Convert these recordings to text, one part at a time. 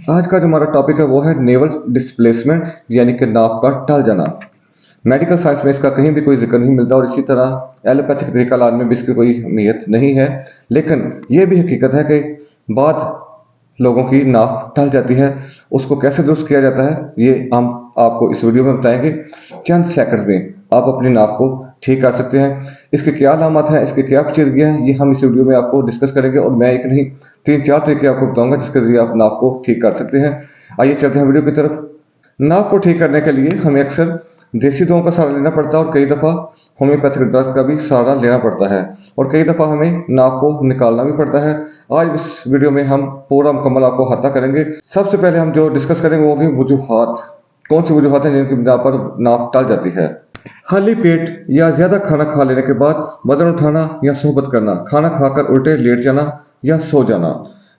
आज का जो हमारा टॉपिक है वो है नेवल डिस्प्लेसमेंट यानी कि नाक का टल जाना। मेडिकल साइंस में इसका कहीं भी कोई जिक्र नहीं मिलता और इसी तरह एलोपैथिक तरीका इलाज में भी इसकी कोई अहमियत नहीं है। लेकिन ये भी हकीकत है कि बाद लोगों की नाक टल जाती है, उसको कैसे दुरुस्त किया जाता है ये हम आपको इस वीडियो में बताएंगे। चंद सेकंड में आप अपनी नाक को ठीक कर सकते हैं। इसके क्या अलामत हैं, इसके क्या पेचीदगियां हैं, ये हम इस वीडियो में आपको डिस्कस करेंगे और मैं एक नहीं 3-4 तरीके आपको बताऊंगा जिसके जरिए आप नाक को ठीक कर सकते हैं। आइए चलते हैं वीडियो की तरफ। नाक को ठीक करने के लिए हमें अक्सर देसी दवाओं का सहारा लेना पड़ता है और कई दफ़ा होम्योपैथिक ड्रग का भी सहारा लेना पड़ता है और कई दफ़ा हमें नाक को निकालना भी पड़ता है। आज इस वीडियो में हम पूरा मुकम्मल आपको अहाता करेंगे। सबसे पहले हम जो डिस्कस करेंगे वो होगी वजूहात। कौन सी वजूहात हैं जिनकी बिना पर नाक टल जाती है। खाली पेट या ज्यादा खाना खा लेने के बाद बदन उठाना या सोहबत करना, खाना खाकर उल्टे लेट जाना या सो जाना,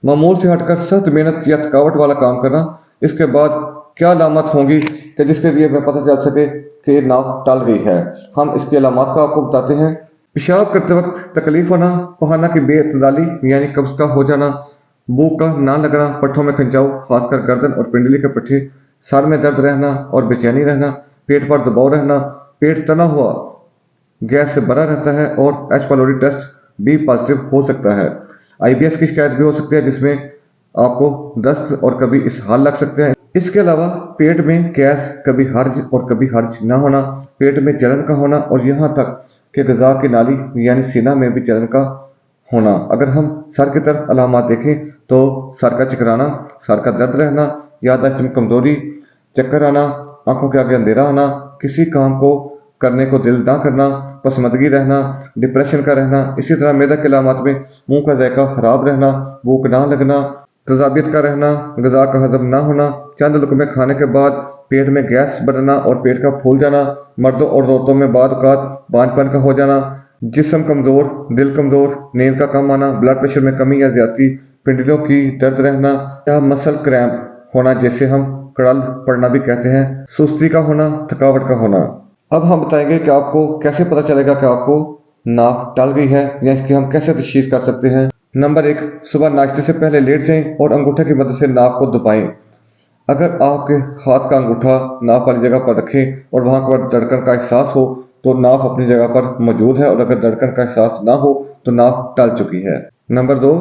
मामूल से हटकर सख्त मेहनत या थकावट वाला काम करना। इसके बाद क्या अलामत होंगी कि जिसके लिए हमें पता चल सके कि नाक टल गई है। हम इसकी अलामत का आपको बताते हैं। पेशाब करते वक्त तकलीफ होना, पहाना की बेअतदाली यानी कब्ज का हो जाना, भूख का ना लगना, पट्ठों में खंचाव खासकर गर्दन और पिंडली के पट्टी, सर में दर्द रहना और बेचैनी रहना, पेट पर दबाव रहना, पेट तना हुआ गैस से भरा रहता है और एच पाइलोरी टेस्ट भी पॉजिटिव हो सकता है। आईबीएस की शिकायत भी हो सकती है जिसमें आपको दस्त और कभी इसहाल लग सकते हैं। इसके अलावा पेट में गैस, कभी हर्ज और कभी हर्ज ना होना, पेट में जलन का होना और यहाँ तक कि गजा की नाली यानी सीना में भी जलन का होना। अगर हम सर की तरफ अलामत देखें तो सर का चकराना, सर का दर्द रहना, याददाश्त में कमजोरी, चक्कर आना, आंखों के आगे अंधेरा आना, किसी काम को करने को दिल ना करना, पसंदगी रहना, डिप्रेशन का रहना। इसी तरह मैदा के अलामत में मुंह का जायका खराब रहना, भूख ना लगना, तजाबियत का रहना, गजा का हजम ना होना, चंद लुकमे खाने के बाद पेट में गैस बनना और पेट का फूल जाना, मर्दों और औरतों में बाद औक़ात बांझपन का हो जाना, जिस्म कमजोर, दिल कमजोर, नींद का कम आना, ब्लड प्रेशर में कमी या ज्यादती, पिंडलियों की दर्द रहना या मसल क्रैम्प होना जिसे हम कड़ल पड़ना भी कहते हैं, सुस्ती का होना, थकावट का होना। अब हम बताएंगे कि आपको कैसे पता चलेगा कि आपको नाक टल गई है या इसकी हम कैसे तशख़ीस कर सकते हैं। नंबर 1, सुबह नाश्ते से पहले लेट जाएं और अंगूठे की मदद से नाक को दबाएं। अगर आपके हाथ का अंगूठा नाक वाली जगह पर रखें और वहां पर धड़कन का एहसास हो तो नाक अपनी जगह पर मौजूद है और अगर धड़कन का एहसास ना हो तो नाक टल चुकी है। नंबर 2,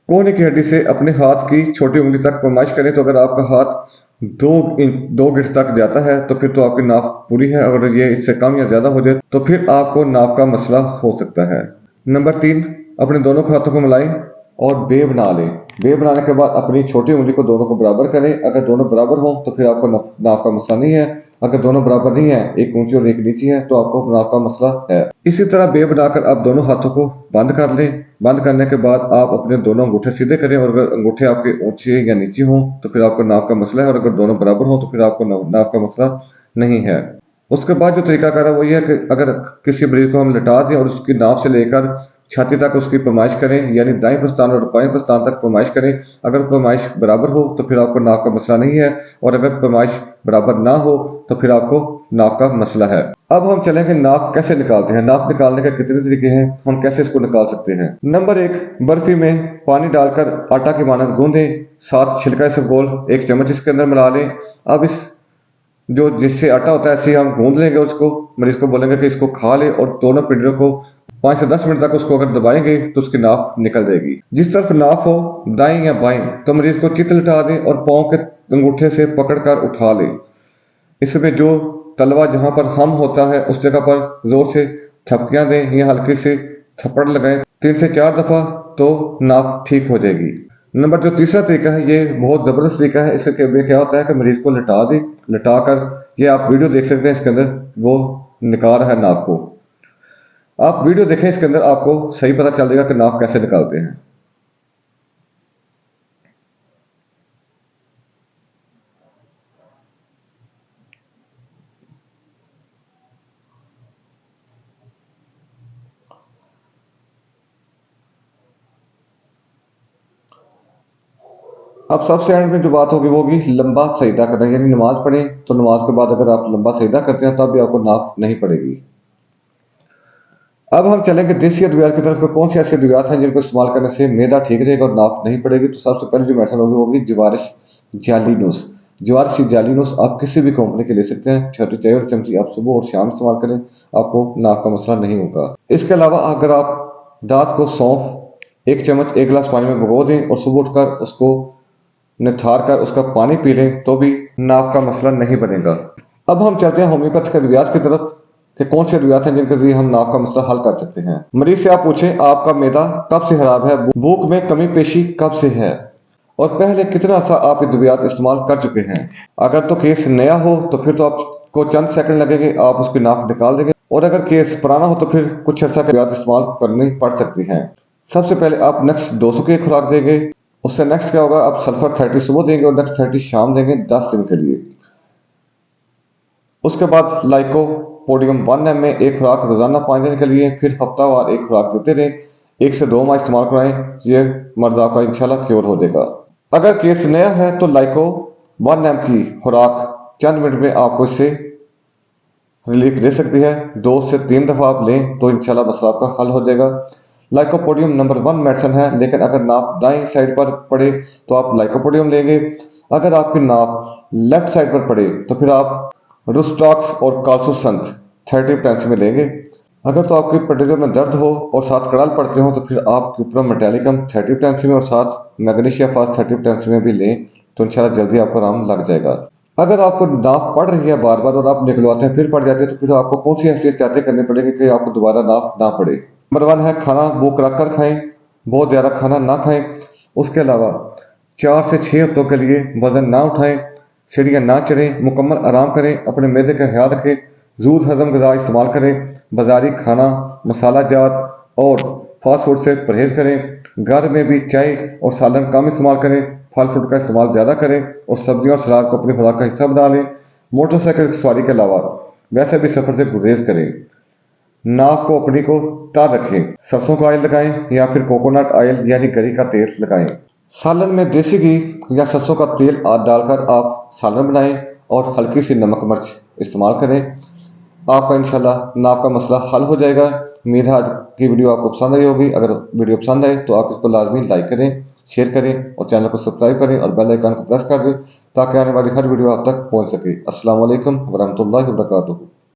कोहनी की हड्डी से अपने हाथ की छोटी उंगली तक पैमाइश करें तो अगर आपका हाथ 2 गिट्स तक जाता है तो फिर तो आपकी नाक पूरी है। अगर ये इससे कम या ज्यादा हो जाए तो फिर आपको नाक का मसला हो सकता है। नंबर 3, अपने दोनों हाथों को मिलाएं और बे बना लें। बे बनाने के बाद अपनी छोटी उंगली को दोनों को बराबर करें। अगर दोनों बराबर हो तो फिर आपको नाक का मसला नहीं है। अगर दोनों बराबर नहीं है, एक ऊंची और एक नीची है, तो आपको नाक का मसला है। इसी तरह बे बनाकर आप दोनों हाथों को बंद कर लें। बंद करने के बाद आप अपने दोनों अंगूठे सीधे करें और अगर अंगूठे आपके ऊंचे या नीचे हों तो फिर आपको नाक का मसला है और अगर दोनों बराबर हों तो फिर आपको नाक का मसला नहीं है। उसके बाद जो तरीकाकार है वो ये है कि अगर किसी मरीज को हम लिटा दें और उसकी नाक से लेकर छाती तक उसकी पैमाइश करें, यानी दाएं प्रस्तान और बाएं प्रस्तान तक पैमाइश करें। अगर पैमाइश बराबर हो तो फिर आपको नाक का मसला नहीं है और अगर पैमाइश बराबर ना हो तो फिर आपको नाक का मसला है। अब हम चलेंगे नाक कैसे निकालते हैं। नाक निकालने के कितने तरीके हैं, हम कैसे इसको निकाल सकते हैं। नंबर 1, बर्फी में पानी डालकर आटा की मानद गूंदें, साथ छिलका इसबगोल 1 चम्मच इसके अंदर मिला लें। अब इस जो जिससे आटा होता है ऐसे हम गूंद लेंगे, उसको मरीज को बोलेंगे कि इसको खा ले और दोनों पिंडलियों को 5 से 10 मिनट तक उसको अगर दबाएंगे तो उसकी नाक निकल जाएगी। जिस तरफ नाक हो दाएं या बाएं तो मरीज को चित लिटा दें और पांव के अंगूठे से पकड़कर उठा लें। इसमें जो तलवा जहां पर हम होता है उस जगह पर जोर से थपकियां दें या हल्के से थप्पड़ लगाएं 3 से 4 दफा तो नाक ठीक हो जाएगी। नंबर जो तीसरा तरीका है ये बहुत जबरदस्त तरीका है। इसके में क्या होता है कि मरीज को लिटा दें, लिटा कर ये आप वीडियो देख सकते हैं, इसके अंदर वो निकाल रहा है नाक को। आप वीडियो देखें, इसके अंदर आपको सही पता चल जाएगा कि नाक कैसे निकालते हैं। अब सबसे एंड में जो बात होगी वो होगी लंबा सजदा करना, यानी नमाज पढ़ें तो नमाज के बाद अगर आप लंबा सजदा करते हैं तब भी आपको नाक नहीं पड़ेगी। अब हम चलेंगे देसी अद्वियात की तरफ। कौन सी ऐसी अद्वियात हैं जिनको इस्तेमाल करने से मैदा ठीक रहेगा और नाक नहीं पड़ेगी। तो सबसे पहले जो मेडिसिन होगी वो होगी जिवारिश जालीनोस। ज्वार सी जालीनोस आप किसी भी कंपनी के ले सकते हैं, छोटी चाय और चमची आप सुबह और शाम इस्तेमाल करें, आपको नाक का मसला नहीं होगा। इसके अलावा अगर आप रात को सौंफ 1 चम्मच 1 गिलास पानी में भिगो दें और सुबह उठकर उसको निथार कर उसका पानी पी लें तो भी नाक का मसला नहीं बनेगा। अब हम चलते हैं होम्योपैथिक अद्वियात की तरफ कि कौन से अद्वियात हैं जिनके जरिए हम नाक का मसला हल कर सकते हैं। मरीज से आप पूछें आपका मैदा कब से खराब है, भूख में कमी पेशी कब से है और पहले कितना अर्सा आप अद्वियात इस्तेमाल कर चुके हैं। अगर तो केस नया हो तो फिर तो आपको चंद सेकंड लगेंगे, आप उसकी नाक निकाल देंगे, और अगर केस पुराना हो तो फिर कुछ अर्सा के अद्वियात इस्तेमाल करनी पड़ सकती हैं। सबसे पहले आप नेक्स्ट 200 की खुराक देंगे, उससे नेक्स्ट क्या होगा, आप सल्फर 30 सुबह देंगे और नेक्स्ट 30 शाम देंगे 10 दिन के लिए। उसके बाद लाइकोपोडियम 1 mg में एक खुराक रोजाना 5 दिन के लिए, फिर हफ्तावार एक खुराक देते रहें, 1 से 2 माह इस्तेमाल कराएं, ये मर्ज आपका इंशाल्लाह क्योर हो जाएगा। अगर केस नया है तो लाइको 1 mg की खुराक चंद मिनट में आपको इससे रिलीफ दे सकती है। 2 से 3 दफा आप लें तो इंशाल्लाह मसला आपका हल हो जाएगा। लाइकोपोडियम नंबर 1 मेडिसिन है, लेकिन अगर नाप दाएं साइड पर पड़े तो आप लाइकोपोडियम लेंगे, अगर आपकी नाप लेफ्ट साइड पर पड़े तो फिर आप रुस्टॉक्स और काल्सोसंत 30 टाइम्स में लेंगे। अगर तो आपके पटेरियो में दर्द हो और साथ कड़ाल पड़ते हो तो फिर आप क्यूप्रा मेटालिकम 30 टाइम्स में और साथ मैग्नीशिया फास्ट 30 टाइम्स में भी लें तो इंशाल्लाह जल्दी आपको आराम लग जाएगा। अगर आपको नाप पड़ रही है बार बार और आप निकलवाते हैं फिर पड़ जाते हैं तो फिर आपको कौन सी ऐसी एहतियातें करनी पड़ेगी कि आपको दोबारा नाप ना पड़े। नंबर 1 है खाना भूख रख कर खाएं, बहुत ज़्यादा खाना ना खाएं। उसके अलावा 4 से 6 हफ्तों के लिए वजन ना उठाएं, सीढ़ियाँ ना चढ़ें, मुकम्मल आराम करें, अपने मैदे का ख्याल रखें, दूध हजम गज़ा इस्तेमाल करें, बाजारी खाना मसाला जात और फास्ट फूड से परहेज़ करें, घर में भी चाय और सालन कम इस्तेमाल करें, फल फ्रूट का इस्तेमाल ज़्यादा करें और सब्जियों और सलाद को अपनी खुराक का हिस्सा बना लें। मोटरसाइकिल सवारी के अलावा वैसे भी सफ़र से गुरेज करें। नाक को अपनी को तर रखें, सरसों का ऑयल लगाएं या फिर कोकोनट ऑयल यानी गरी का तेल लगाएं। सालन में देसी घी या सरसों का तेल आदि डालकर आप सालन बनाएं और हल्की सी नमक मिर्च इस्तेमाल करें, आपका इंशाल्लाह नाक का मसला हल हो जाएगा। उम्मीद है आज की वीडियो आपको पसंद आई होगी। अगर वीडियो पसंद आए तो आप इसको लाजमी लाइक करें, शेयर करें और चैनल को सब्सक्राइब करें और बेल आइकन को प्रेस कर दें ताकि आने वाली हर वीडियो आप तक पहुंच सके। अस्सलाम वालेकुम वरहमतुल्लाहि वबरकातुहू।